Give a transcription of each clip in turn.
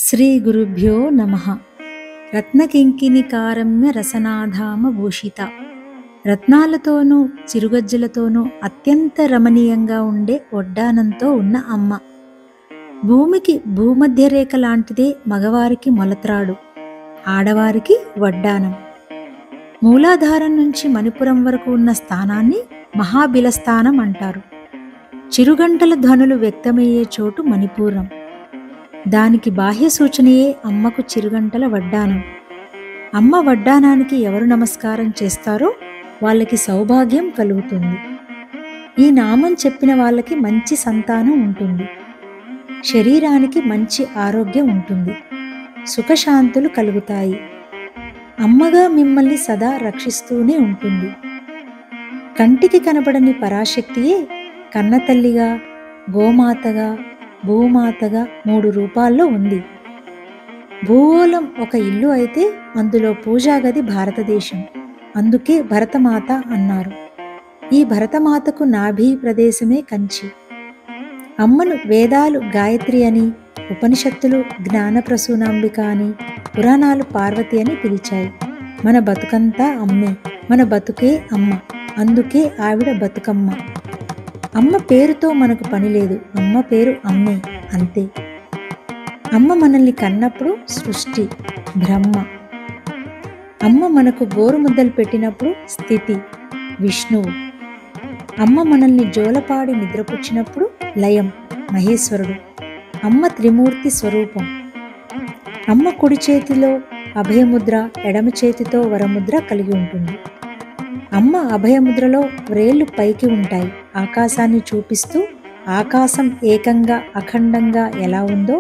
శ్రీ గురుభ్యో నమః. రత్నకింకిణికారమ్య రసనాధామ భూషిత. రత్నాలతోనూ చిరుగజ్జలతోనూ అత్యంత రమణీయంగా ఉండే వడ్డానంతో ఉన్న అమ్మ. భూమికి భూమధ్యరేఖ లాంటిదే మగవారికి మొలత్రాడు, ఆడవారికి వడ్డానం. మూలాధారం నుంచి మణిపురం వరకు ఉన్న స్థానాన్ని మహాబిలస్థానం అంటారు. చిరుగంటల ధ్వనులు వ్యక్తమయ్యే చోటు మణిపూరం. దానికి బాహ్య సూచనయే అమ్మకు చిరుగంటల వడ్డానం. అమ్మ వడ్డానానికి ఎవరు నమస్కారం చేస్తారో వాళ్ళకి సౌభాగ్యం కలుగుతుంది. ఈ నామం చెప్పిన వాళ్ళకి మంచి సంతానం ఉంటుంది, శరీరానికి మంచి ఆరోగ్యం ఉంటుంది, సుఖశాంతులు కలుగుతాయి. అమ్మగా మిమ్మల్ని సదా రక్షిస్తూనే ఉంటుంది. కంటికి కనబడని పరాశక్తియే కన్నతల్లిగా, గోమాతగా, భూమాతగా 3 రూపాల్లో ఉంది. భూగోళం ఒక ఇల్లు అయితే అందులో పూజాగది భారతదేశం. అందుకే భరతమాత అన్నారు. ఈ భరతమాతకు నాభి ప్రదేశమే కంచి. అమ్మను వేదాలు గాయత్రి అని, ఉపనిషత్తులు జ్ఞానప్రసూనాంబిక అని, పురాణాలు పార్వతి అని పిలిచాయి. మన బతుకంతా అమ్మే, మన బతుకే అమ్మ. అందుకే ఆవిడ బతుకమ్మ. అమ్మ పేరుతో మనకు పని లేదు, అమ్మ పేరు అమ్మే, అంతే. అమ్మ మనల్ని కన్నప్పుడు సృష్టి, బ్రహ్మ. అమ్మ మనకు గోరు ముద్దలు పెట్టినప్పుడు స్థితి, విష్ణువు. అమ్మ మనల్ని జోలపాడి నిద్రపుచ్చినప్పుడు లయం, మహేశ్వరుడు. అమ్మ త్రిమూర్తి స్వరూపం. అమ్మ కుడి చేతిలో అభయముద్ర, ఎడమ చేతితో వరముద్ర కలిగి ఉంటుంది. అమ్మ అభయముద్రలో వ్రేళ్లు పైకి ఉంటాయి, ఆకాశాన్ని చూపిస్తూ. ఆకాశం ఏకంగా అఖండంగా ఎలా ఉందో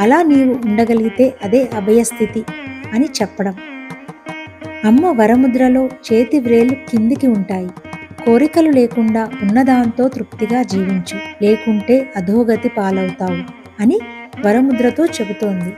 అలా నీవు ఉండగలిగితే అదే అభయస్థితి అని చెప్పడం. అమ్మ వరముద్రలో చేతి వ్రేళ్లు కిందికి ఉంటాయి. కోరికలు లేకుండా ఉన్నదాంతో తృప్తిగా జీవించు, లేకుంటే అధోగతి పాలవుతావు అని వరముద్రతో చెబుతోంది.